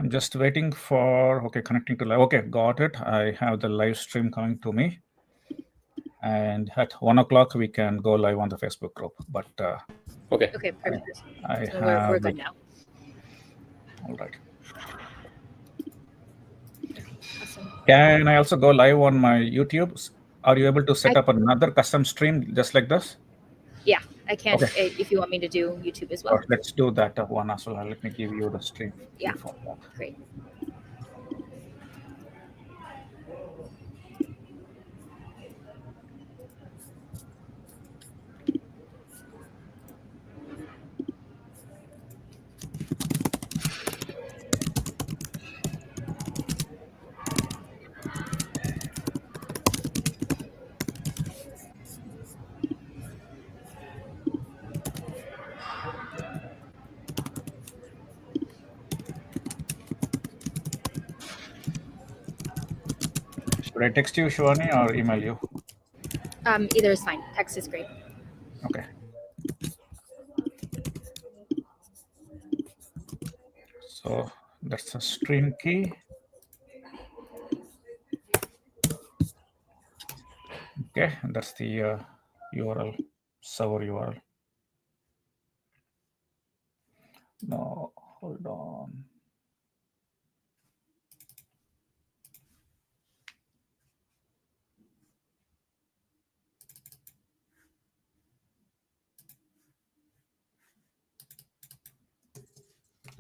I'm just waiting for, connecting to live. Okay, got it. I have the live stream coming to me. And at 1 o'clock, we can go live on the Facebook group. But Okay, perfect. I So have we're good now. All right. Awesome. Can I also go live on my YouTube? Are you able to set up another custom stream just like this? Yeah, I can. Okay. If you want me to do YouTube as well. Let's do that one as well. Let me give you the stream. Yeah. Before that. Great. Should I text you, Shivani, or email you? Either is fine. Text is great. Okay. So that's a stream key. Okay, that's the URL, server URL. No, hold on.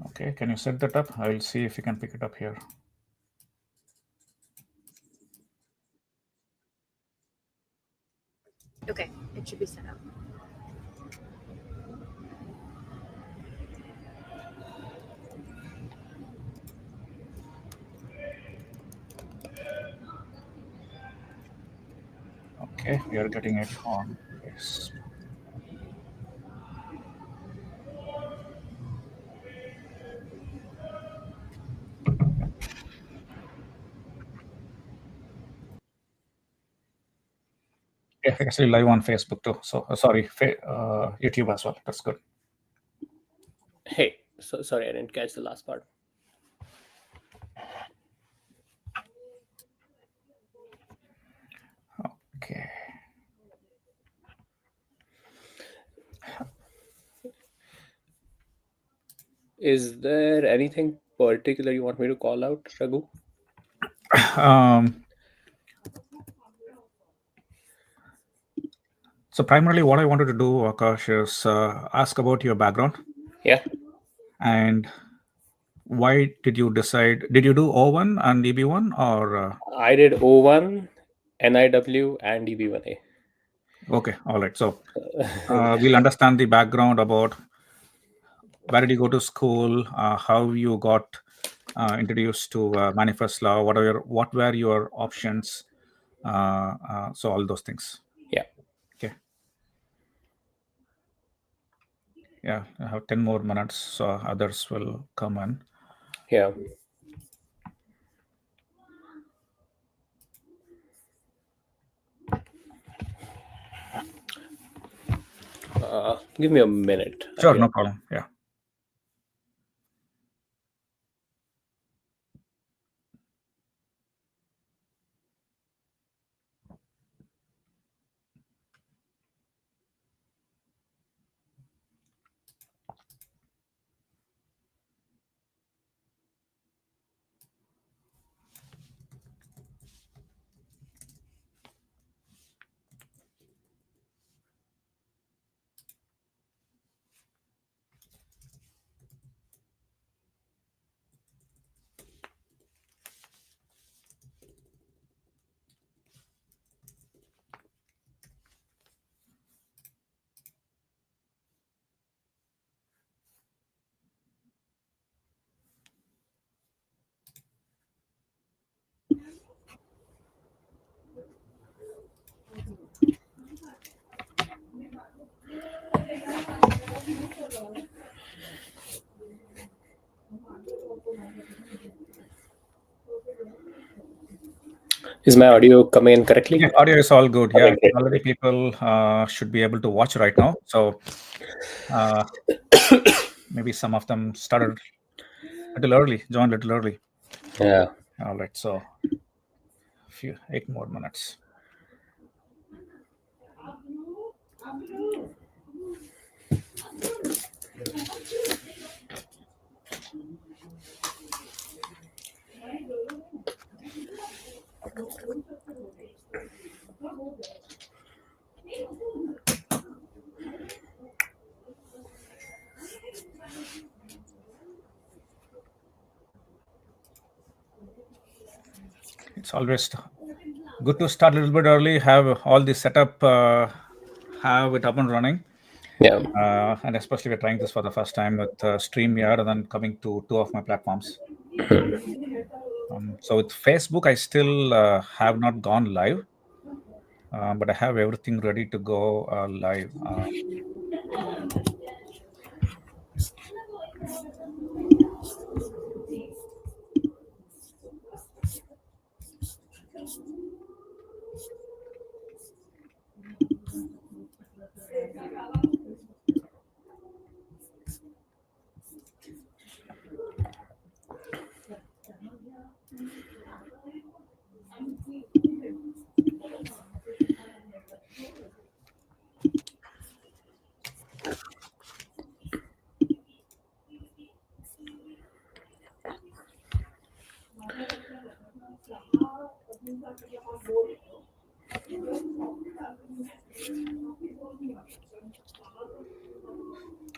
Okay, can you set that up? I will see if you can pick it up here. Okay, it should be set up. Okay, we are getting it on. Yes. Yeah, actually live on Facebook too. So sorry, YouTube as well. That's good. Hey, so sorry, I didn't catch the last part. Okay. Is there anything particular you want me to call out, Raghu? So primarily what I wanted to do, Aakash, is ask about your background. Yeah. And why did you decide, did you do O1 and EB-1 or? I did O1, NIW, and EB-1A. Okay, all right. So we'll understand the background about where did you go to school, how you got introduced to manifest law, what were your options, so all those things. Yeah. Okay. Yeah, I have 10 more minutes, so others will come in. Yeah. Give me a minute. Sure, no problem. Yeah. Is my audio coming in correctly? Yeah, audio is all good. Okay, Yeah, great. already people should be able to watch right now. So maybe some of them started Little early. Join little early. Yeah. All right. So, 8 more minutes. It's always good to start a little bit early, have all the setup, have it up and running. Yeah. And especially we're trying this for the first time with StreamYard and then coming to 2 of my platforms. So with Facebook, I still have not gone live, but I have everything ready to go live.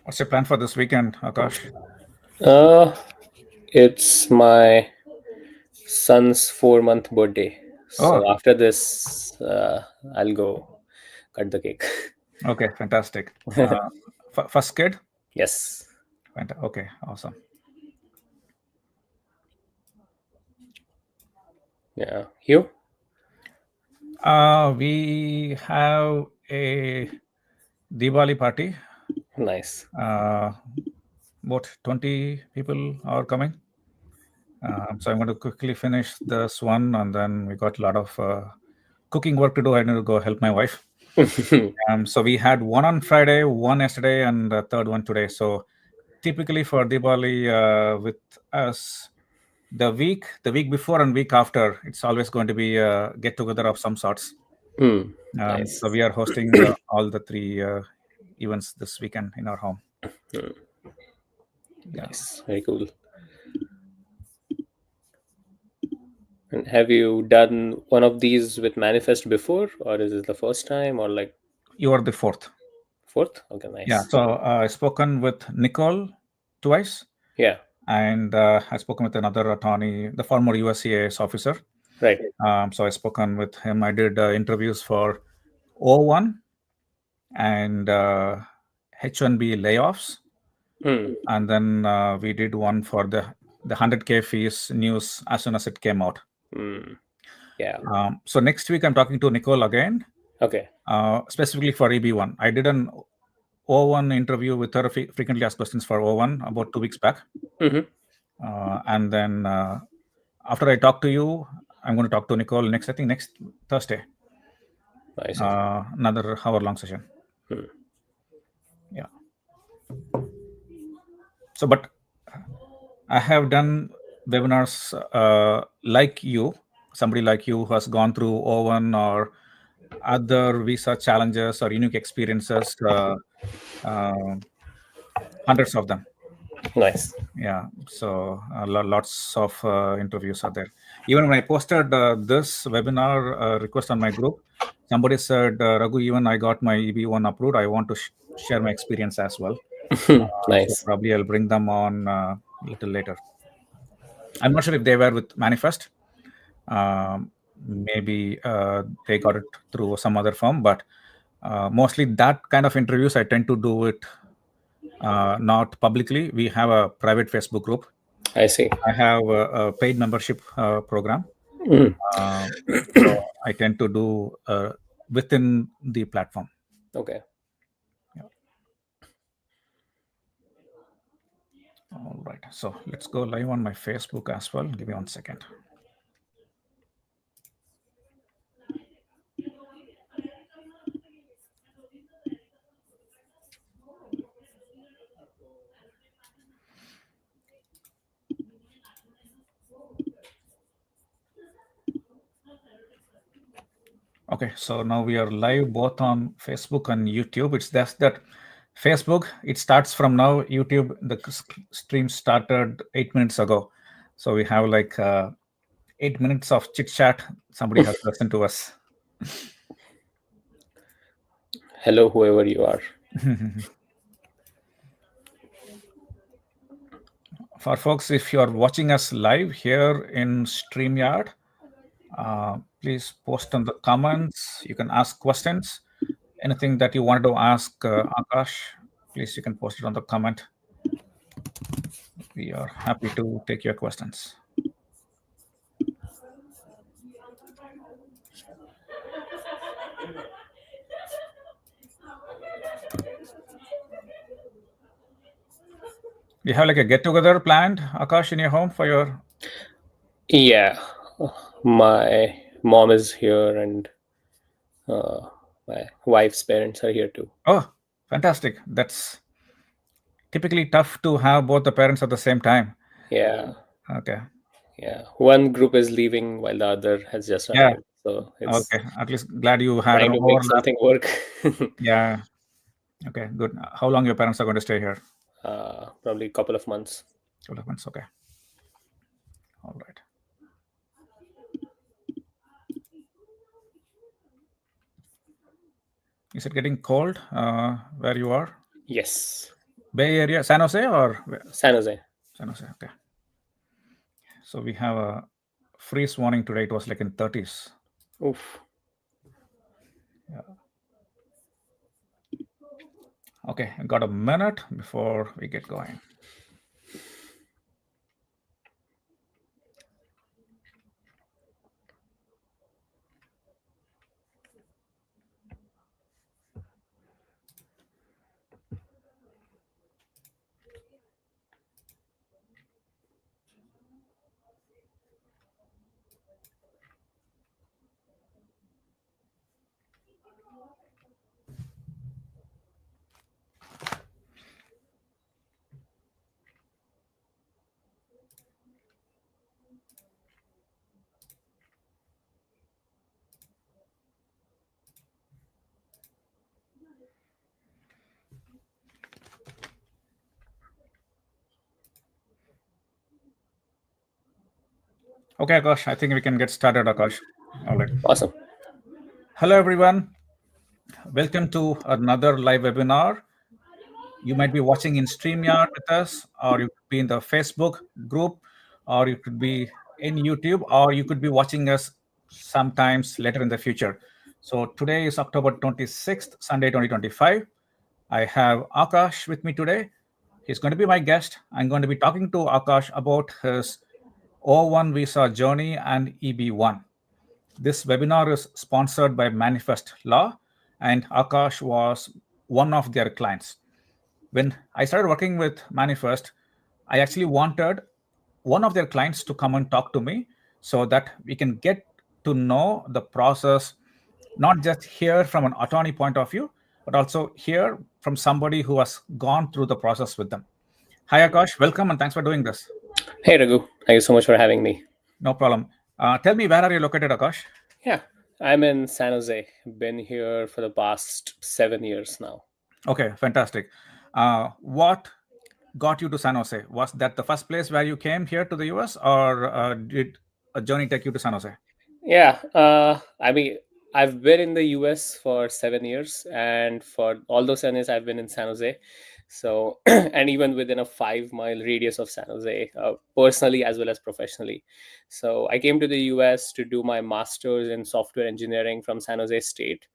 What's your plan for this weekend, Aakash? It's my son's 4-month birthday. So Oh. after this, I'll go cut the cake. Okay, fantastic. First kid? Yes. Okay, awesome. Yeah. You? We have a Diwali party. Nice. About 20 people are coming. So I'm going to quickly finish this one, and then we got a lot of cooking work to do. I need to go help my wife. So we had one on Friday, one yesterday, and the third one today. So typically for Diwali with us, the week before and week after, it's always going to be a get together of some sorts. Nice. So we are hosting all the 3 events this weekend in our home. Nice. Very cool. And have you done one of these with Manifest before, or is it the first time, or like You are the 4th. 4th? Okay, nice. Yeah. So I've spoken with Nicole twice. Yeah. And I've spoken with another attorney, the former USCIS officer. Right. So I've spoken with him. I did interviews for O1 and H1B layoffs. And then we did one for the 100K fees news as soon as it came out. Yeah. So next week, I'm talking to Nicole again, Okay. specifically for EB-1. I did an O1 interview with her, frequently asked questions for O1 about 2 weeks back. And then after I talk to you, I'm going to talk to Nicole next Thursday. Nice. Another hour-long session. Yeah. So, but I have done webinars like you, somebody like you who has gone through O1 or other visa challenges or unique experiences, hundreds of them. Nice. Yeah. So lots of interviews are there. Even when I posted this webinar request on my group, somebody said, Raghu, even I got my EB-1 approved. I want to share my experience as well. Nice. So probably I'll bring them on a little later. I'm not sure if they were with Manifest. Maybe they got it through some other firm, but mostly that kind of interviews I tend to do it not publicly. We have a private Facebook group. I see. I have a paid membership program. So I tend to do within the platform. Okay. All right. So let's go live on my Facebook as well. Give me 1 second. Okay, so now we are live both on Facebook and YouTube. It's just that Facebook, it starts from now. YouTube, the stream started 8 minutes ago. So we have like 8 minutes of chit chat. Somebody has listened to us. Hello, whoever you are. For folks, if you are watching us live here in StreamYard, please post in the comments. You can ask questions. Anything that you wanted to ask Aakash, please you can post it on the comment. We are happy to take your questions. You have like a get-together planned, Aakash, in your home for your... Yeah, my mom is here and my wife's parents are here too. Oh, fantastic. That's typically tough to have both the parents at the same time. Yeah. Okay. Yeah. One group is leaving while the other has just Yeah. arrived. So it's Okay. At least glad you had trying an to make overlap. something work. Yeah. Okay, good. How long your parents are going to stay here? Probably a couple of months. Couple of months. Okay. All right. Is it getting cold where you are? Yes. Bay Area, San Jose or San Jose. San Jose? Okay. So we have a freeze warning today. It was like in 30s. Oof. Yeah. Okay, I got a minute before we get going. Okay, Akash, I think we can get started, Akash. All right. Awesome. Hello, everyone. Welcome to another live webinar. You might be watching in StreamYard with us, or you could be in the Facebook group, or you could be in YouTube, or you could be watching us sometimes later in the future. So today is October 26th, Sunday, 2025. I have Aakash with me today. He's going to be my guest. I'm going to be talking to Aakash about his O1 visa journey and EB-1. This webinar is sponsored by Manifest Law, and Aakash was one of their clients. When I started working with Manifest, I actually wanted one of their clients to come and talk to me so that we can get to know the process, not just hear from an attorney point of view, but also hear from somebody who has gone through the process with them. Hi, Akash. Welcome, and thanks for doing this. Hey, Raghu. Thank you so much for having me. No problem. Tell me, where are you located, Akash? Yeah, I'm in San Jose. Been here for the past 7 years now. Okay, fantastic. What got you to San Jose? Was that the first place where you came here to the US, or did a journey take you to San Jose? Yeah, I mean, I've been in the US for 7 years, and for all those 7 years, I've been in San Jose. So, and even within a 5 mile radius of San Jose, personally as well as professionally. So, I came to the US to do my master's in software engineering from San Jose State.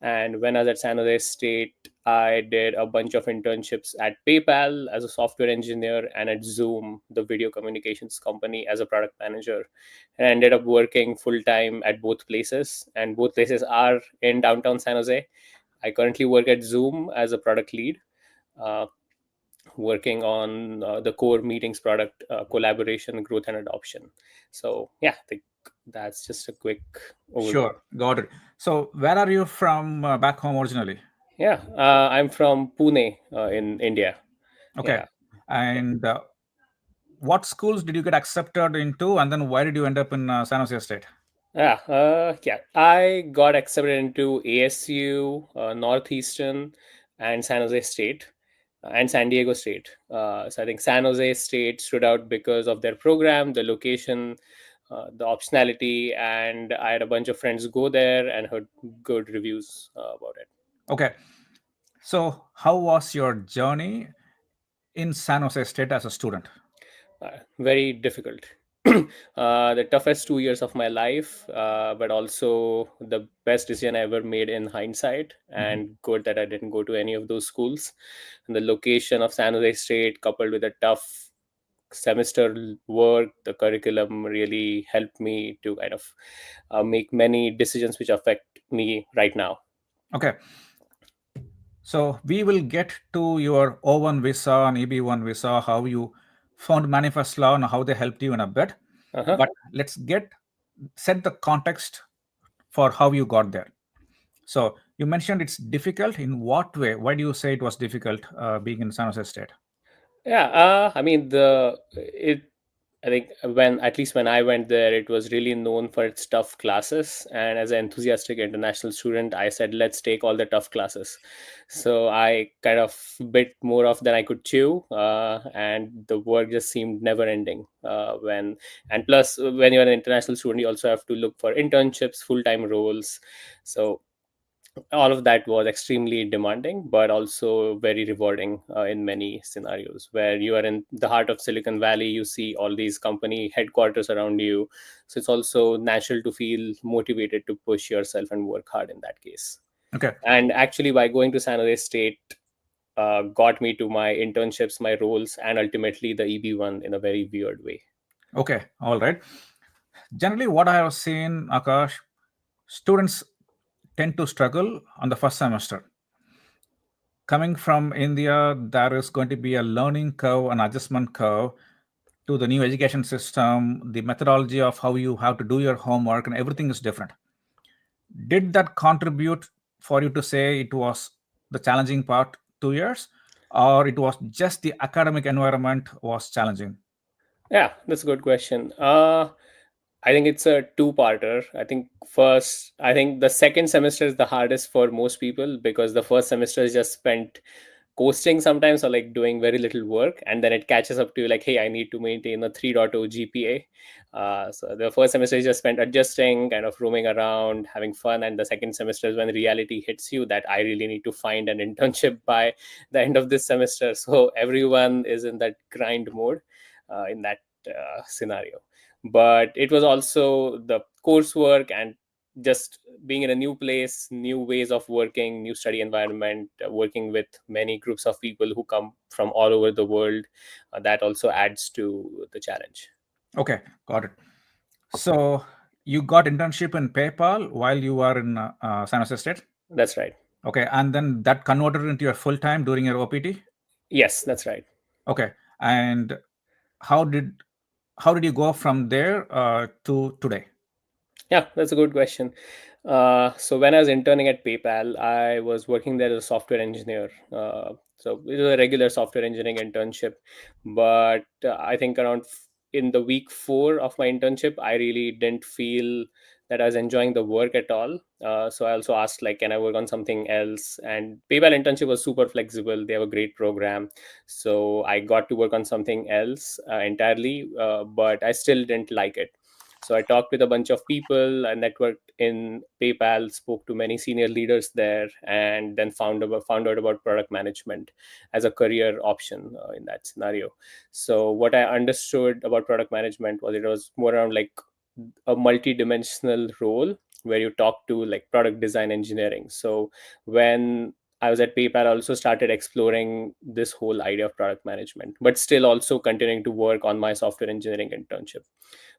And when I was at San Jose State, I did a bunch of internships at PayPal as a software engineer and at Zoom, the video communications company, as a product manager. And I ended up working full time at both places. And both places are in downtown San Jose. I currently work at Zoom as a product lead, working on the core meetings product, collaboration, growth, and adoption. So, yeah, I think that's just a quick overview. Sure, got it. So, where are you from back home originally? Yeah, I'm from Pune in India. Okay. Yeah. And what schools did you get accepted into, and then why did you end up in San Jose State? Yeah. I got accepted into ASU, Northeastern, and San Jose State, and San Diego State. So I think San Jose State stood out because of their program, the location, the optionality, and I had a bunch of friends go there and heard good reviews about it. Okay. So, how was your journey in San Jose State as a student? Very difficult. The toughest 2 years of my life, but also the best decision I ever made in hindsight, Mhm. and good that I didn't go to any of those schools. And the location of San Jose State, coupled with a tough semester work, the curriculum really helped me to kind of make many decisions which affect me right now. Okay. So, we will get to your O1 visa and EB1 visa, how you found Manifest Law and how they helped you in a bit. Uh-huh. But let's set the context for how you got there. So, you mentioned it's difficult. In what way? Why do you say it was difficult being in San Jose State? Yeah, I mean it. I think when at least when I went there, it was really known for its tough classes. And as an enthusiastic international student, I said, let's take all the tough classes. So I kind of bit more off than I could chew, and the work just seemed never ending. And plus, when you're an international student, you also have to look for internships, full time roles. So all of that was extremely demanding but also very rewarding in many scenarios. Where you are in the heart of Silicon Valley, you see all these company headquarters around you, so it's also natural to feel motivated to push yourself and work hard in that case. Okay. And actually, by going to San Jose State, got me to my internships, my roles, and ultimately the EB1 in a very weird way. Okay. All right. Generally, what I have seen, Akash, students tend to struggle on the first semester. Coming from India, there is going to be a learning curve, an adjustment curve to the new education system, the methodology of how you have to do your homework, and everything is different. Did that contribute for you to say it was the challenging part 2 years, or it was just the academic environment was challenging? Yeah, that's a good question. I think it's a two-parter. I think the second semester is the hardest for most people because the first semester is just spent coasting sometimes, or like doing very little work, and then it catches up to you like, hey, I need to maintain a 3.0 GPA. So the first semester is just spent adjusting, kind of roaming around, having fun, and the second semester is when reality hits you that I really need to find an internship by the end of this semester. So everyone is in that grind mode in that scenario. But it was also the coursework and just being in a new place, new ways of working, new study environment, working with many groups of people who come from all over the world, that also adds to the challenge. Okay, got it. So you got internship in PayPal while you were in San Jose State. That's right. Okay, and then that converted into your full time during your OPT. Yes, that's right. Okay, and how did how did you go from there to today? Yeah, that's a good question. So when I was interning at PayPal, I was working there as a software engineer. So it was a regular software engineering internship, but I think in the week 4 of my internship, I really didn't feel that I was enjoying the work at all. So I also asked, like, can I work on something else? And PayPal internship was super flexible. They have a great program, so I got to work on something else entirely, but I still didn't like it. So I talked with a bunch of people, I networked in PayPal, spoke to many senior leaders there, and then found out about product management as a career option in that scenario. So what I understood about product management was it was more around like a multi-dimensional role where you talk to like product design engineering. So when I was at PayPal, I also started exploring this whole idea of product management, but still also continuing to work on my software engineering internship.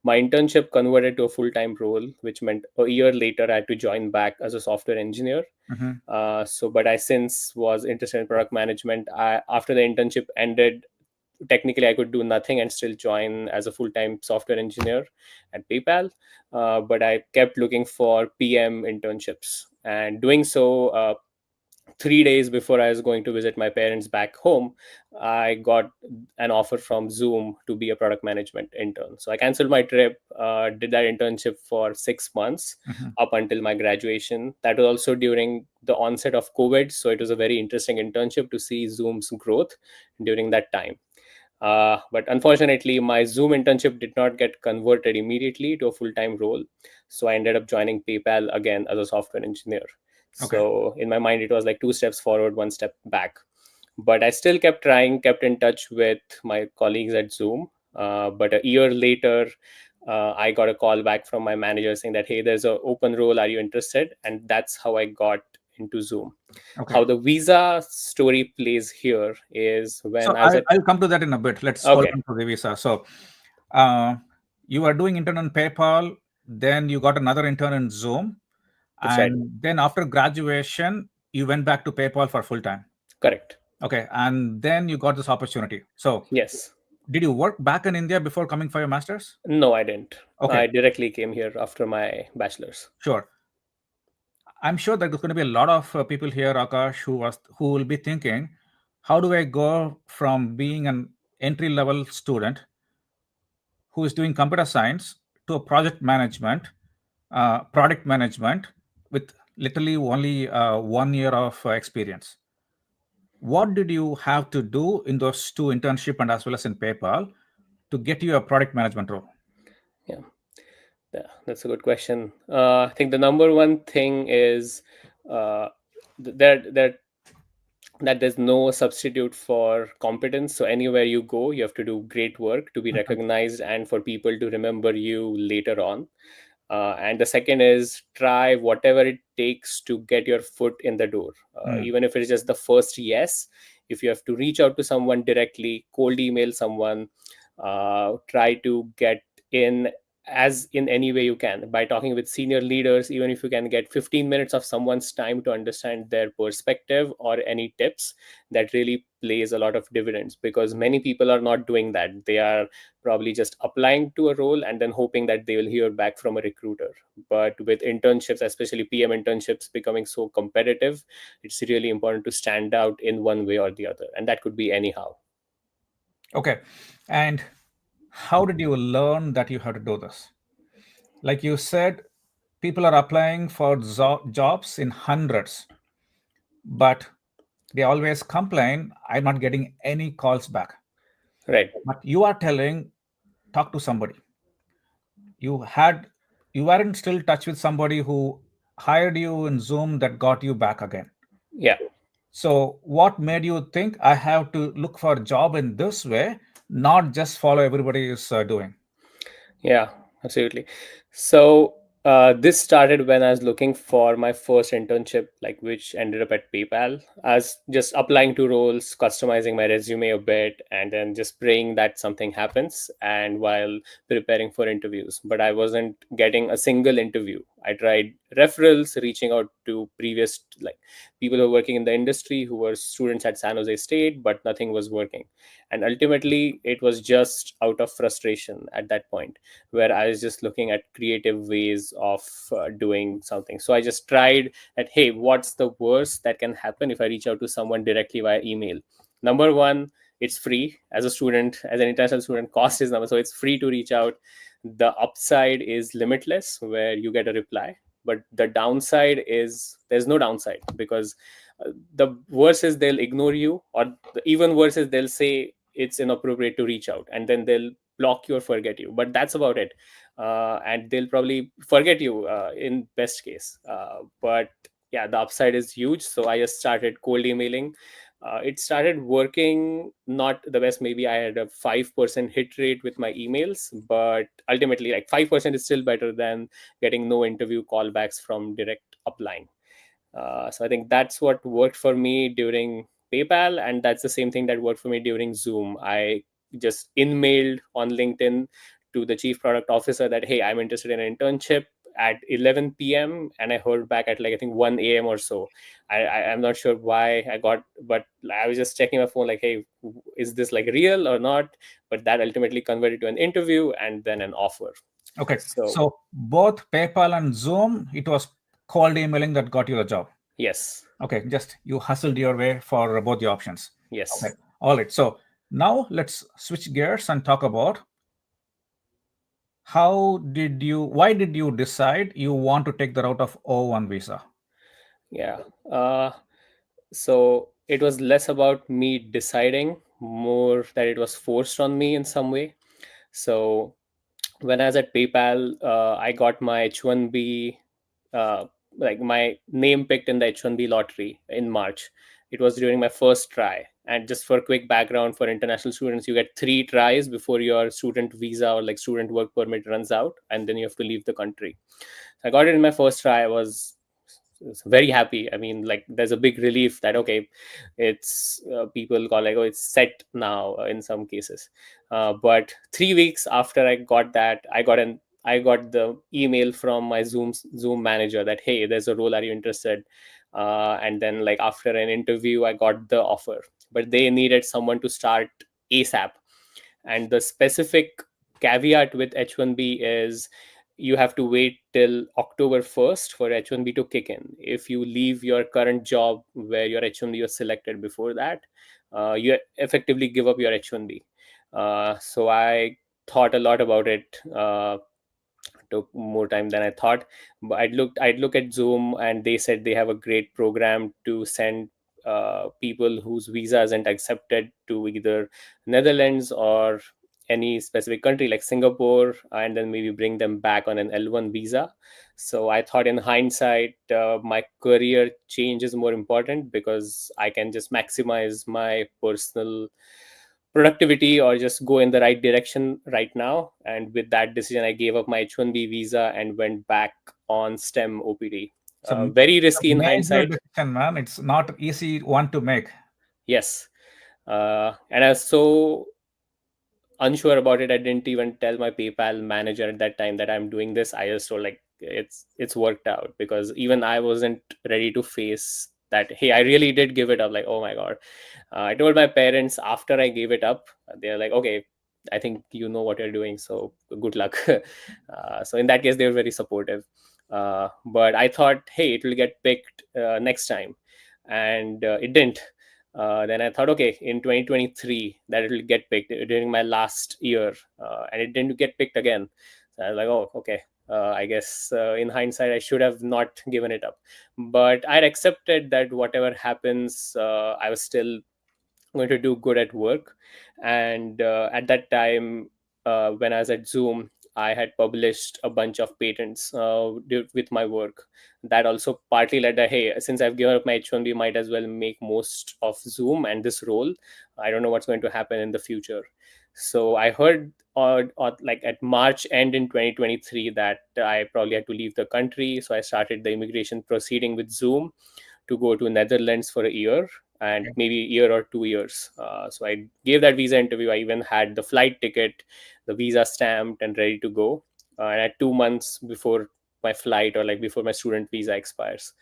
My internship converted to a full-time role, which meant a year later I had to join back as a software engineer. Mhm. But I since was interested in product management. After the internship ended, technically I could do nothing and still join as a full-time software engineer at PayPal. But I kept looking for PM internships, and doing so 3 days before I was going to visit my parents back home, I got an offer from Zoom to be a product management intern. So I canceled my trip, did that internship for 6 months up until my graduation. That was also during the onset of COVID. So it was a very interesting internship to see Zoom's growth during that time. But unfortunately, my Zoom internship did not get converted immediately to a full-time role. So I ended up joining PayPal again as a software engineer. Okay. So in my mind, it was like 2 steps forward, 1 step back. But I still kept trying, kept in touch with my colleagues at Zoom. But a year later, I got a call back from my manager saying that, hey, there's an open role. Are you interested? And that's how I got into Zoom. Okay. How the visa story plays here is when So I was I'll come to that in a bit. Let's hold Okay. on to the visa. So you are doing intern on PayPal, then you got another intern in Zoom, That's right. and then after graduation, you went back to PayPal for full time. Correct. Okay, and then you got this opportunity. So Yes. did you work back in India before coming for your master's? No, I didn't. Okay. I directly came here after my bachelor's. Sure. I'm sure that there's going to be a lot of people here, Akash, who will be thinking, how do I go from being an entry level student who is doing computer science to a product management with literally only 1 year of experience? What did you have to do in those two internship and as well as in PayPal to get you a product management role? Yeah, that's a good question. I think the number one thing is that there's no substitute for competence. So anywhere you go, you have to do great work to be recognized and for people to remember you later on. And the second is try whatever it takes to get your foot in the door, even if it's just the first yes. If you have to reach out to someone directly, cold email someone, try to get in as in any way you can by talking with senior leaders. Even if you can get 15 minutes of someone's time to understand their perspective or any tips, that really plays a lot of dividends, because many people are not doing that. They are probably just applying to a role and then hoping that they will hear back from a recruiter. But with internships, especially PM internships becoming so competitive, it's really important to stand out in one way or the other, and that could be anyhow. Okay. And how did you learn that you have to do this? Like you said, people are applying for jobs in hundreds, but they always complain, I'm not getting any calls back. Right. But you are telling, talk to somebody. You weren't still in touch with somebody who hired you in Zoom that got you back again. Yeah. So what made you think I have to look for a job in this way, not just follow everybody is doing? Yeah, absolutely. So this started when I was looking for my first internship, like which ended up at PayPal. I was just applying to roles, customizing my resume a bit, and then just praying that something happens. And while preparing for interviews, but I wasn't getting a single interview. I tried referrals, reaching out to previous like people who were working in the industry who were students at San Jose State, but nothing was working. And ultimately, it was just out of frustration at that point, where I was just looking at creative ways of doing something. So I just tried at, hey, what's the worst that can happen if I reach out to someone directly via email? Number one, it's free. As a student, as an international student, cost is number, so it's free to reach out. The upside is limitless, where you get a reply. But the downside is there's no downside, because the worst is they'll ignore you, or the even worse is they'll say it's inappropriate to reach out, and then they'll block you or forget you. But that's about it. And they'll probably forget you in best case. But yeah, the upside is huge. So I just started cold emailing. It started working, not the best. Maybe I had a 5% hit rate with my emails, but ultimately, like 5% is still better than getting no interview callbacks from direct upline. So I think that's what worked for me during PayPal, and that's the same thing that worked for me during Zoom. I just in-mailed on LinkedIn to the chief product officer that, hey, I'm interested in an internship at 11 p.m. and I heard back at like I think 1 a.m. or so. I'm not sure why I got, but I was just checking my phone like, hey, is this like real or not? But that ultimately converted to an interview and then an offer. Okay. So both PayPal and Zoom, it was cold emailing that got you the job. Yes. Okay, just you hustled your way for both the options. Yes. Okay, all right. So now let's switch gears and talk about why did you decide you want to take the route of O1 visa? Yeah. So it was less about me deciding, more that it was forced on me in some way. So when I was at PayPal, I got my H1B, uh, like my name picked in the H1B lottery in March. It was during my first try. And just for quick background, for international students, you get 3 tries before your student visa or like student work permit runs out, and then you have to leave the country. I got it in my first try. I was very happy. I mean, like, there's a big relief that okay, it's people call like, oh, it's set now in some cases. But 3 weeks after I got that, I got the email from my Zoom manager that hey, there's a role. Are you interested? And then like after an interview, I got the offer, but they needed someone to start ASAP. And the specific caveat with H1B is you have to wait till October 1st for H1B to kick in. If you leave your current job where your H1B was selected before that, you effectively give up your H1B. So I thought a lot about it. Took more time than I thought. But I'd look at Zoom, and they said they have a great program to send people whose visa isn't accepted to either Netherlands or any specific country like Singapore, and then maybe bring them back on an L1 visa. So I thought, in hindsight, my career change is more important because I can just maximize my personal productivity or just go in the right direction right now. And with that decision, I gave up my H1B visa and went back on STEM OPD. It's a Very risky in major hindsight. decision, man. It's not easy one to make. Yes. And I was so unsure about it, I didn't even tell my PayPal manager at that time that I'm doing this. I just told like it's worked out, because even I wasn't ready to face that. Hey, I really did give it up. Like, oh my god. I told my parents after I gave it up. They're like, okay, I think you know what you're doing, so good luck. So in that case, they were very supportive. But I thought, hey, it will get picked next time, and it didn't. Then I thought, okay, in 2023 that it will get picked during my last year, and it didn't get picked again. So I was like, oh, okay. I guess in hindsight, I should have not given it up. But I'd accepted that whatever happens, I was still going to do good at work. And at that time, when I was at Zoom, I had published a bunch of patents with my work. That also partly led to, hey, since I've given up my H1B, might as well make most of Zoom and this role. I don't know what's going to happen in the future. So I heard or like at March end in 2023 that I probably had to leave the country. So I started the immigration proceeding with Zoom to go to Netherlands for a year, and maybe a year or 2 years. So I gave that visa interview. I even had the flight ticket, the visa stamped and ready to go. And at 2 months before my flight, or like before my student visa expires.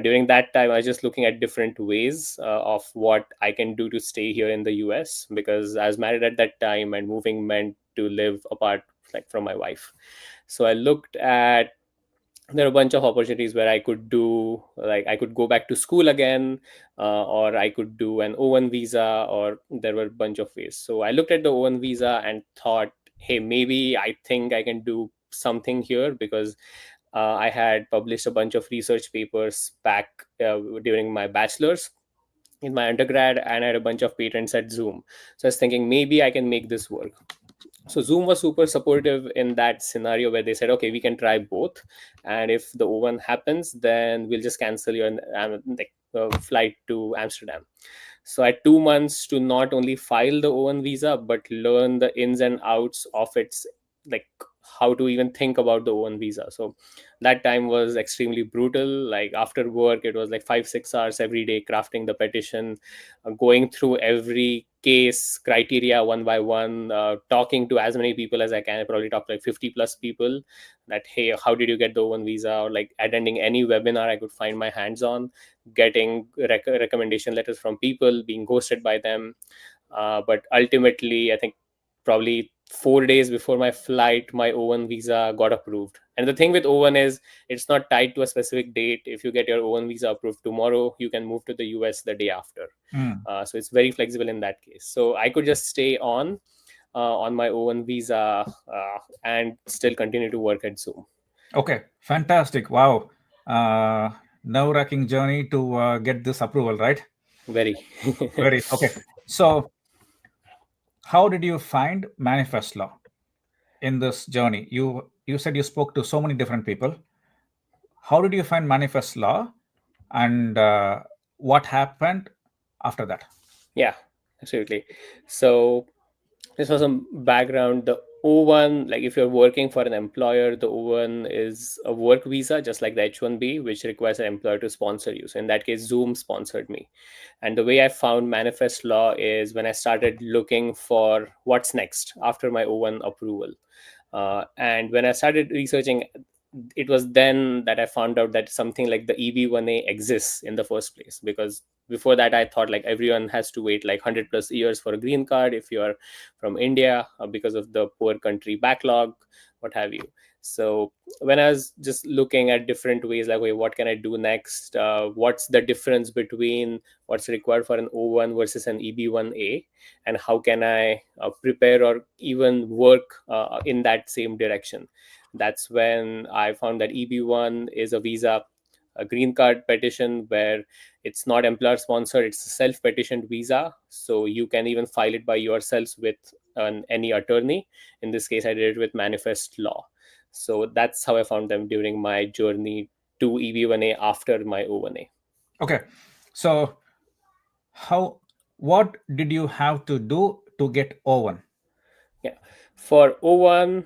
During that time, I was just looking at different ways of what I can do to stay here in the US, because I was married at that time and moving meant to live apart like from my wife. So I looked at, there are a bunch of opportunities where I could do, like I could go back to school again, or I could do an O1 visa, or there were a bunch of ways. So I looked at the O1 visa and thought, hey, maybe I think I can do something here, because I had published a bunch of research papers back during my bachelor's in my undergrad, and I had a bunch of patents at Zoom. So I was thinking maybe I can make this work. So Zoom was super supportive in that scenario, where they said, okay, we can try both, and if the O1 happens, then we'll just cancel your flight to Amsterdam. So I had 2 months to not only file the O1 visa, but learn the ins and outs of its, like, how to even think about the O1 visa. So that time was extremely brutal. Like after work, it was like 5-6 hours every day crafting the petition, going through every case criteria one by one, talking to as many people as I can. I probably talked to like 50 plus people, that hey, how did you get the O1 visa, or like attending any webinar I could find my hands on, getting recommendation letters from people, being ghosted by them. But ultimately, I think probably 4 days before my flight, my O1 visa got approved. And the thing with O1 is it's not tied to a specific date. If you get your O1 visa approved tomorrow, you can move to the US the day after. So it's very flexible in that case. So I could just stay on my O1 visa and still continue to work at Zoom. Okay, fantastic. Wow. Nerve-wracking journey to get this approval, right? Very. Very. Okay. So how did you find manifest law in this journey? You said you spoke to so many different people. How did you find manifest law, and what happened after that? Yeah, absolutely. So this was some background. The O1, like if you're working for an employer, the O1 is a work visa, just like the H1B, which requires an employer to sponsor you. So in that case, Zoom sponsored me. And the way I found manifest law is when I started looking for what's next after my O1 approval. And when I started researching, it was then that I found out that something like the EB-1A exists in the first place. Because before that, I thought like everyone has to wait like 100 plus years for a green card if you are from India, because of the poor country backlog, what have you. So when I was just looking at different ways, like, wait, what can I do next? What's the difference between what's required for an O1 versus an EB-1A? And how can I prepare or even work in that same direction? That's when I found that EB-1 is a visa, a green card petition where it's not employer sponsored, it's a self-petitioned visa. So you can even file it by yourselves with any attorney. In this case, I did it with Manifest Law. So that's how I found them during my journey to EB-1A after my O1A. Okay. So what did you have to do to get O1? Yeah. For O1,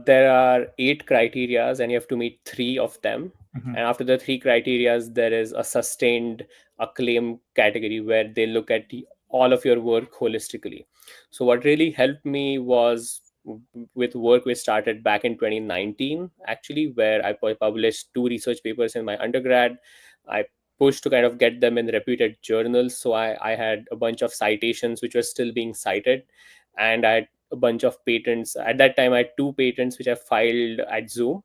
there are 8 criterias and you have to meet 3 of them. And after the 3 criterias, there is a sustained acclaim category where they look at all of your work holistically. So what really helped me was with work we started back in 2019, actually, where I published 2 research papers in my undergrad. I pushed to kind of get them in reputed journals. So I had a bunch of citations which were still being cited. And I had a bunch of patents. At that time, I had 2 patents which I filed at Zoom.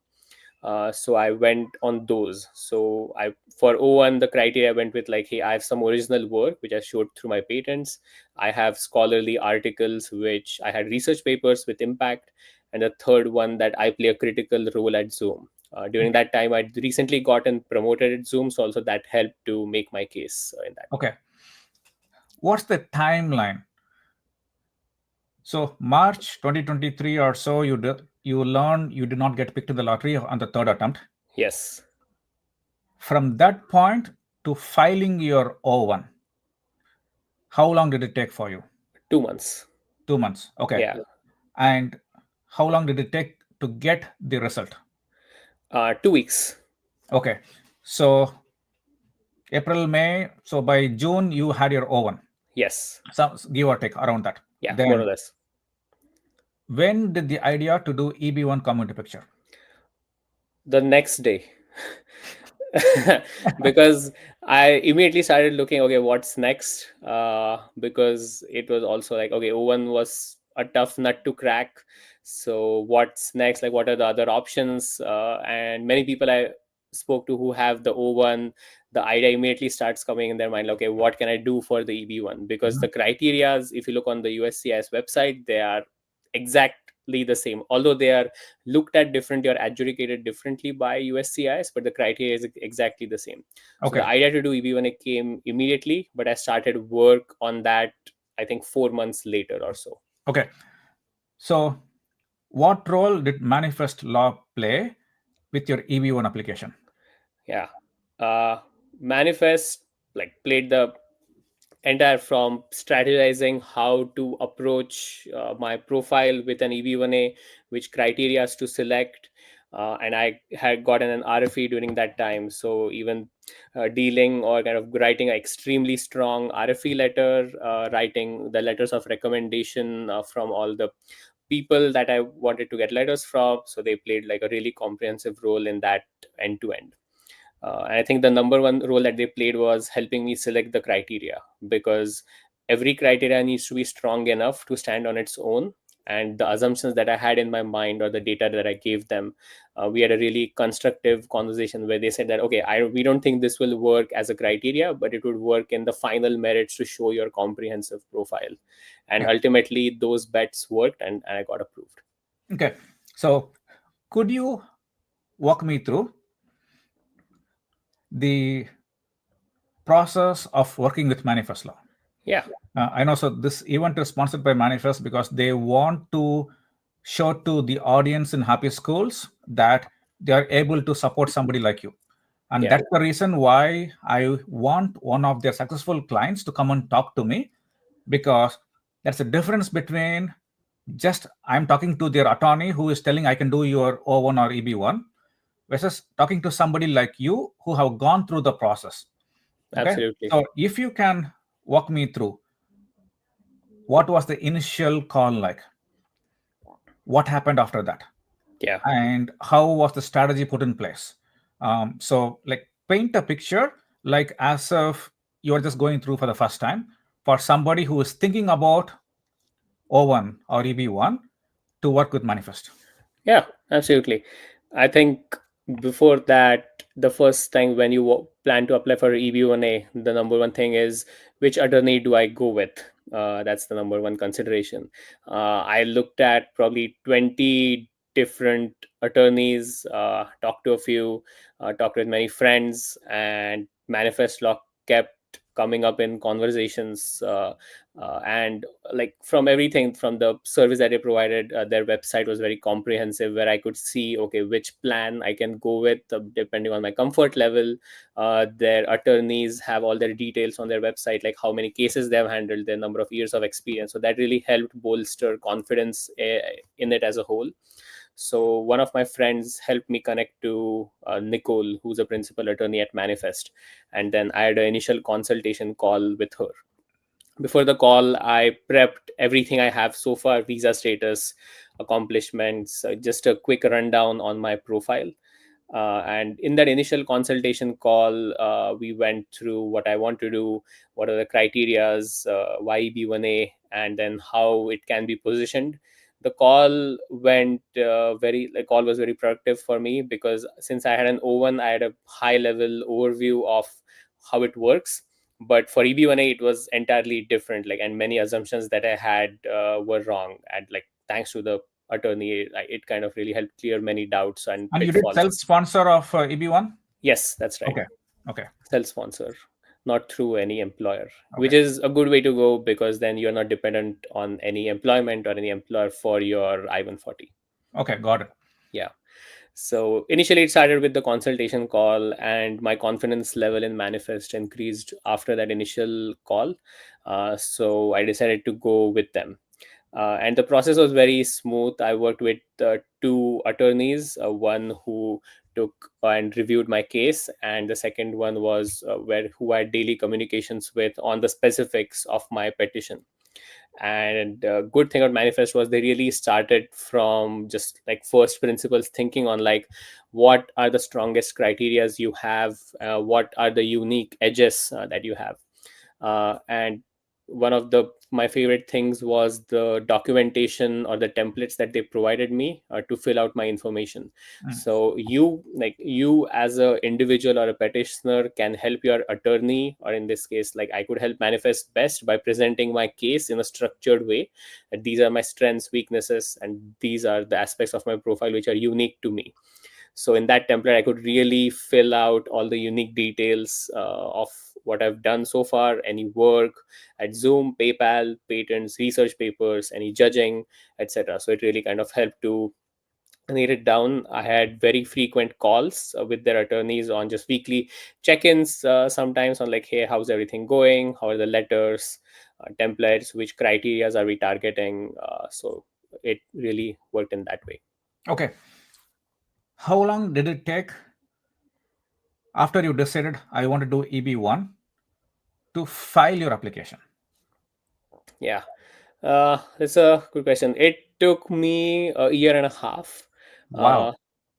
So I went on those. So for O1, the criteria I went with like, hey, I have some original work which I showed through my patents. I have scholarly articles, which I had research papers with impact. And the third one, that I play a critical role at Zoom. During that time, I'd recently gotten promoted at Zoom. So also that helped to make my case in that. Okay. What's the timeline? So March 2023 or so, you learn you did not get picked in the lottery on the third attempt. Yes. From that point to filing your O1, how long did it take for you? 2 months. 2 months. Okay. Yeah. And how long did it take to get the result? 2 weeks. Okay. So April, May. So by June, you had your O1. Yes. So give or take around that. Yeah, Then, more or less. when did the idea to do EB1 come into picture? The next day. Because I immediately started looking, okay, what's next? Because it was also like, okay, O1 was a tough nut to crack. So what's next? Like, what are the other options? And many people I spoke to who have the O1, the idea immediately starts coming in their mind. Okay, what can I do for the EB1? Because the criterias, if you look on the USCIS website, they are exactly the same. Although they are looked at differently or adjudicated differently by USCIS, but the criteria is exactly the same. So the idea to do EB1A came immediately, but I started work on that, I think 4 months later or so. Okay. So what role did manifest law play with your EB1 application? Yeah. Manifest played the entire from strategizing how to approach my profile with an EB1A, which criteria to select. And I had gotten an RFE during that time. So even dealing or kind of writing an extremely strong RFE letter, writing the letters of recommendation from all the people that I wanted to get letters from. So they played like a really comprehensive role in that end to end. And I think the number one role that they played was helping me select the criteria, because every criteria needs to be strong enough to stand on its own. and the assumptions that I had in my mind or the data that I gave them. We had a really constructive conversation where they said that, okay, we don't think this will work as a criteria, but it would work in the final merits to show your comprehensive profile. And Okay. ultimately, those bets worked, and I got approved. Okay. So could you walk me through the process of working with Manifest Law? Yeah, I know. So this event is sponsored by Manifest because they want to show to the audience in Happy Schools that they are able to support somebody like you. And yeah, that's the reason why I want one of their successful clients to come and talk to me, because that's the difference between just I'm talking to their attorney who is telling I can do your O1 or EB1 versus talking to somebody like you who have gone through the process. Okay. absolutely. So if you can walk me through what was the initial call like, what happened after that, Yeah. and how was the strategy put in place? So like paint a picture like as if you're just going through for the first time for somebody who is thinking about O1 or EB1 to work with Manifest. Yeah, absolutely. I think before that, the first thing when you plan to apply for EB-1A, the number one thing is which attorney do I go with? That's the number one consideration. I looked at probably 20 different attorneys, talked to a few, talked with many friends, and Manifest Law kept coming up in conversations. And like from everything from the service that they provided, their website was very comprehensive where I could see, okay, which plan I can go with depending on my comfort level. Their attorneys have all their details on their website, like how many cases they have handled, their number of years of experience, so that really helped bolster confidence in it as a whole. So one of my friends helped me connect to Nicole, who's a principal attorney at Manifest, and then I had an initial consultation call with her. Before the call, I prepped everything I have so far: visa status, accomplishments, just a quick rundown on my profile. And in that initial consultation call, we went through what I want to do, what are the criterias, why EB-1A, and then how it can be positioned. The call went the call was very productive for me because since I had an O1, I had a high level overview of how it works. But for EB-1A, it was entirely different. Like, and many assumptions that I had were wrong. And like, thanks to the attorney, it kind of really helped clear many doubts and And you did pitfalls. self-sponsor of EB1? Yes, that's right. Okay. Okay. Self-sponsor, not through any employer, which Okay. is a good way to go because then you're not dependent on any employment or any employer for your I-140. Okay. Got it. Yeah. So initially, it started with the consultation call, and my confidence level in Manifest increased after that initial call. So I decided to go with them. And the process was very smooth. I worked with two attorneys, one who took and reviewed my case, and the second one was who I had daily communications with on the specifics of my petition. And good thing about Manifest was they really started from just like first principles thinking on like what are the strongest criterias you have, what are the unique edges that you have. And one of the my favorite things was the documentation or the templates that they provided me to fill out my information. So you as a individual or a petitioner can help your attorney, or in this case, like I could help Manifest best by presenting my case in a structured way, that these are my strengths, weaknesses, and these are the aspects of my profile which are unique to me. So in that template, I could really fill out all the unique details of what I've done so far, any work at Zoom, PayPal, patents, research papers, any judging, etc. So it really kind of helped to narrate it down. I had very frequent calls with their attorneys on just weekly check-ins, sometimes on like, hey, how's everything going? How are the letters, templates? Which criterias are we targeting? So it really worked in that way. Okay. How long did it take after you decided I want to do EB1 to file your application? Yeah, that's a good question. It took me a year and a half. Uh, Wow.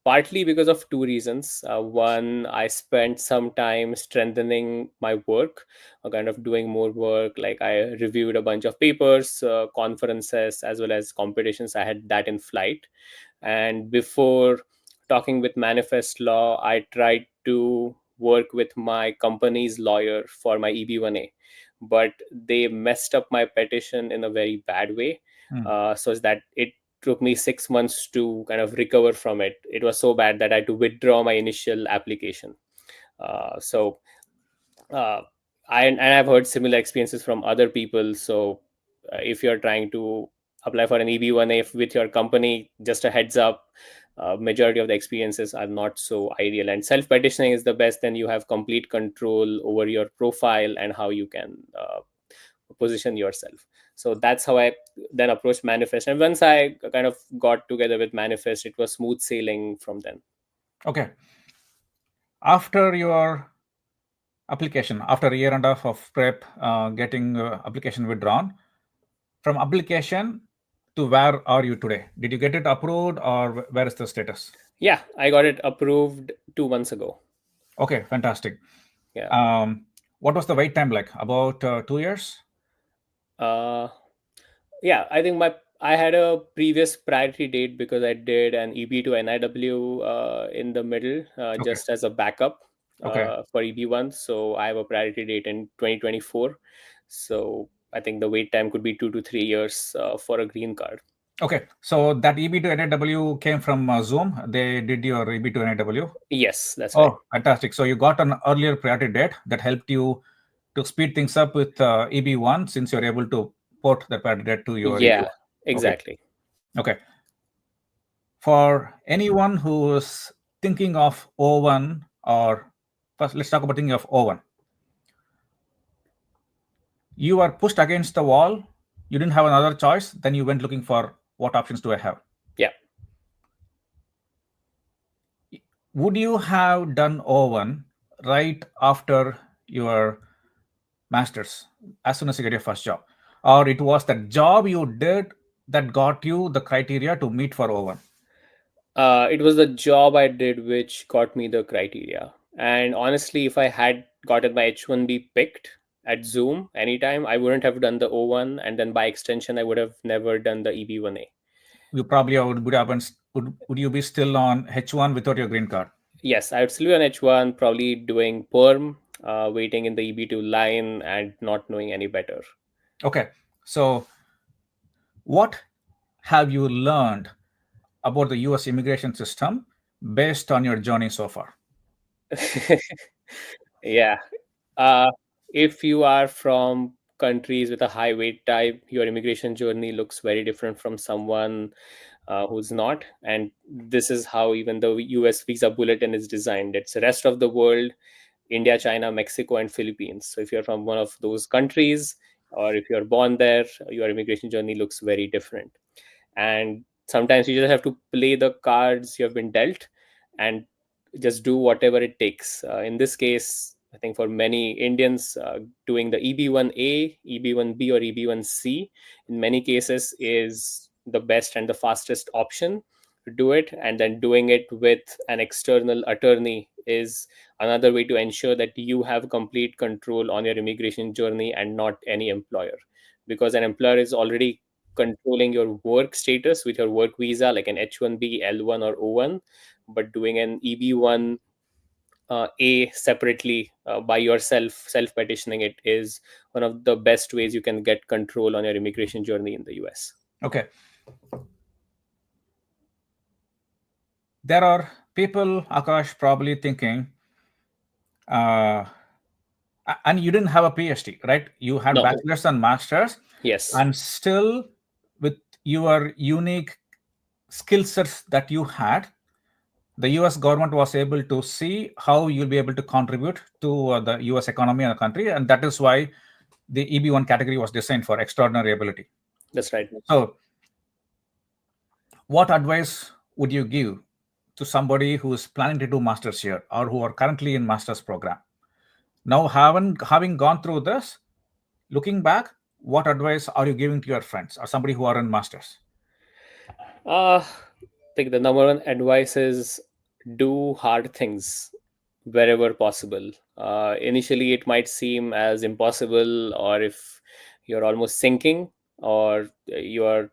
Partly because of two reasons. One, I spent some time strengthening my work, kind of doing more work. Like I reviewed a bunch of papers, conferences, as well as competitions. I had that in flight. And before talking with Manifest Law, I tried to work with my company's lawyer for my EB-1A, but they messed up my petition in a very bad way. So that it took me 6 months to kind of recover from it. It was so bad that I had to withdraw my initial application. So uh, and I've heard similar experiences from other people. So if you're trying to apply for an EB-1A with your company, just a heads up, majority of the experiences are not so ideal. And self-petitioning is the best. Then you have complete control over your profile and how you can position yourself. So that's how I then approached Manifest. And once I kind of got together with Manifest, it was smooth sailing from then. Okay. After your application, after a year and a half of prep, getting application withdrawn, from application to where are you today? Did you get it approved, or where is the status? Yeah, I got it approved 2 months ago. Okay, fantastic. Yeah. What was the wait time like? About 2 years? Yeah, I think I had a previous priority date because I did an EB to NIW in the middle, Okay. just as a backup Okay. for EB1. So I have a priority date in 2024. So I think the wait time could be 2 to 3 years for a green card. Okay. So that EB to NIW came from Zoom. They did your EB to NIW. Yes, that's right. Oh, fantastic. So you got an earlier priority date that helped you to speed things up with EB1, since you're able to port the priority date to your Yeah, EB1. exactly. Okay. For anyone who is thinking of O1, or first let's talk about thinking of O1. You are pushed against the wall. You didn't have another choice. Then you went looking for what options do I have. Yeah. Would you have done O1 right after your master's, as soon as you get your first job, or it was the job you did that got you the criteria to meet for O1? It was the job I did which got me the criteria. And honestly, if I had gotten my H1B picked at Zoom anytime, I wouldn't have done the O1, and then by extension, I would have never done the EB-1A. You probably would you be still on H1 without your green card? Yes, I would still be on H1, probably doing perm, waiting in the EB2 line and not knowing any better. Okay. So what have you learned about the US immigration system based on your journey so far? Yeah. If you are from countries with a high weight type, your immigration journey looks very different from someone who's not. And this is how even the US visa bulletin is designed. It's the rest of the world: India, China, Mexico, and Philippines. So if you're from one of those countries, or if you're born there, your immigration journey looks very different. And sometimes you just have to play the cards you have been dealt and just do whatever it takes. In this case, I think for many Indians, doing the EB-1A, EB-1B, or EB-1C in many cases is the best and the fastest option to do it. And then doing it with an external attorney is another way to ensure that you have complete control on your immigration journey and not any employer, because an employer is already controlling your work status with your work visa, like an H1B, L1, or O1. But doing an EB-1 A separately by yourself, self petitioning it, is one of the best ways you can get control on your immigration journey in the US. Okay. There are people, Akash, probably thinking, and you didn't have a PhD, right? You had No. bachelor's and master's. Yes. And still, with your unique skill sets that you had, the US government was able to see how you'll be able to contribute to the US economy and the country. And that is why the EB1 category was designed for extraordinary ability. That's right. So what advice would you give to somebody who is planning to do master's here, or who are currently in master's program? Now, having gone through this, looking back, what advice are you giving to your friends or somebody who are in masters? I think the number one advice is do hard things wherever possible. Initially, it might seem as impossible, or if you're almost sinking, or your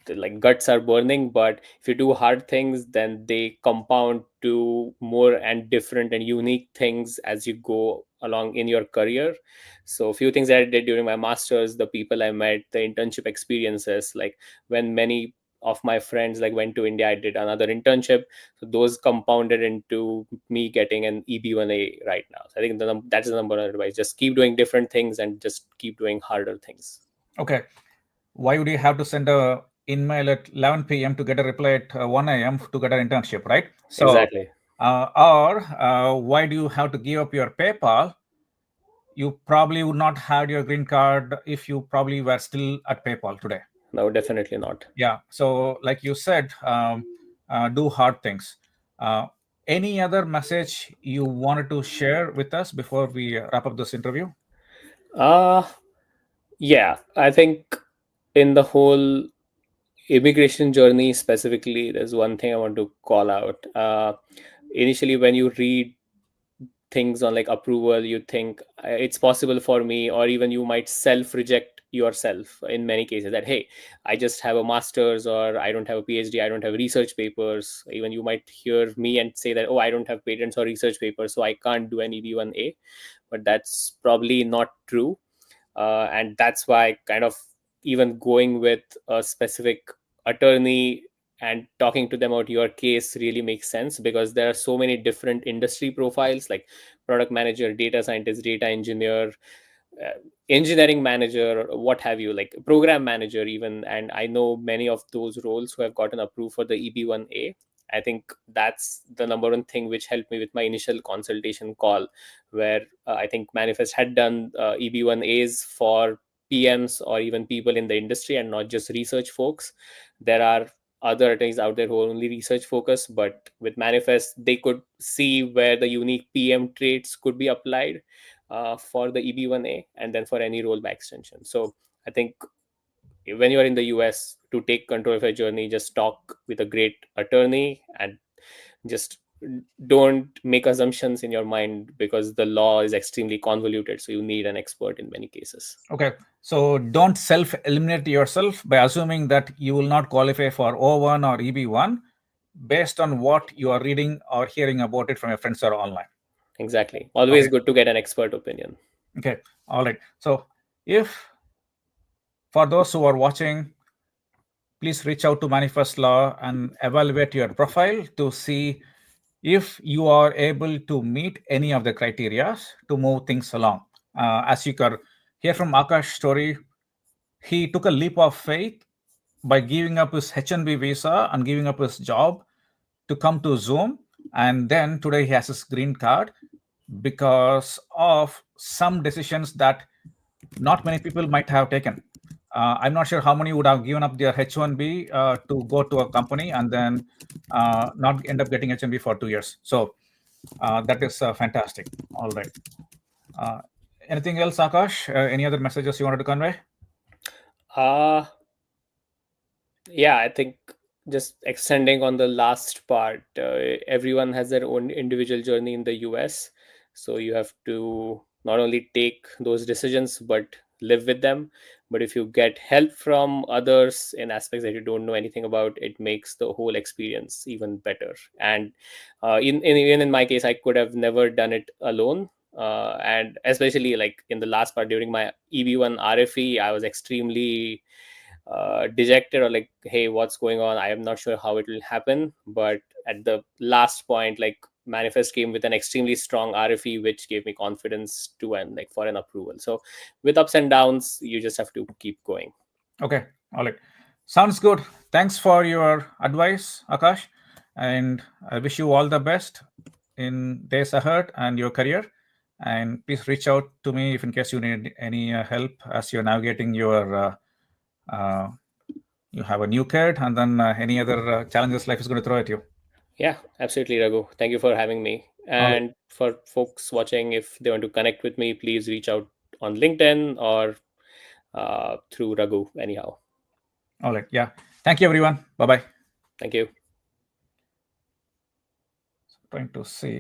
like guts are burning. But if you do hard things, then they compound to more and different and unique things as you go along in your career. So, a few things that I did during my masters, the people I met, the internship experiences, like when many of my friends like went to India, I did another internship, so those compounded into me getting an EB-1A right now. So I think that's the number one advice. Just keep doing different things and just keep doing harder things. Okay. Why would you have to send a email at 11 p.m. to get a reply at 1 a.m. to get an internship, right? So, Exactly. why do you have to give up your PayPal? You probably would not have your green card if you probably were still at PayPal today. No, definitely not. Yeah. So, like you said, do hard things. Any other message you wanted to share with us before we wrap up this interview? Yeah, I think in the whole immigration journey specifically, there's one thing I want to call out. Initially, when you read things on like approval, you think it's possible for me, or even you might self reject yourself in many cases that, hey, I just have a master's, or I don't have a PhD, I don't have research papers. Even you might hear me and say that, oh, I don't have patents or research papers, so I can't do an EB-1A. But that's probably not true. And that's why kind of even going with a specific attorney and talking to them about your case really makes sense, because there are so many different industry profiles like product manager, data scientist, data engineer, uh, engineering manager, or what have you, like program manager even. And I know many of those roles who have gotten approved for the EB-1A. I think that's the number one thing which helped me with my initial consultation call, where I think Manifest had done EB-1As for PMs or even people in the industry and not just research folks. There are other attorneys out there who are only research focused, but with Manifest, they could see where the unique PM traits could be applied for the EB-1A and then for any role by extension. So I think when you're in the US, to take control of your journey, just talk with a great attorney and just don't make assumptions in your mind, because the law is extremely convoluted. So you need an expert in many cases. Okay. So don't self-eliminate yourself by assuming that you will not qualify for O1 or EB1 based on what you are reading or hearing about it from your friends or online. Exactly. Always good to get an expert opinion. Okay. All right. So if for those who are watching, please reach out to Manifest Law and evaluate your profile to see if you are able to meet any of the criteria to move things along. As you can hear from Akash's story, he took a leap of faith by giving up his H-1B visa and giving up his job to come to Zoom. And then today he has his green card because of some decisions that not many people might have taken. I'm not sure how many would have given up their H-1B to go to a company and then not end up getting H-1B for 2 years. So that is fantastic. All right. Anything else, Akash? Any other messages you wanted to convey? Yeah, I think just extending on the last part, everyone has their own individual journey in the US. So you have to not only take those decisions, but live with them. But if you get help from others in aspects that you don't know anything about, it makes the whole experience even better. And even in my case, I could have never done it alone. And especially like in the last part during my EB-1 RFE, I was extremely dejected, or like, hey, what's going on, I am not sure how it will happen. But at the last point, like Manifest came with an extremely strong RFE which gave me confidence to and like for an approval. So with ups and downs, you just have to keep going. Okay. All right. Sounds good. Thanks for your advice, Akash. And I wish you all the best in days ahead and your career. And please reach out to me if in case you need any help as you're navigating your you have a new kid and then any other challenges life is going to throw at you. Yeah, absolutely, Raghu. Thank you for having me. All right. And for folks watching, if they want to connect with me, please reach out on LinkedIn or through Raghu anyhow. All right. Yeah. Thank you, everyone. Bye bye. Thank you. Trying to see.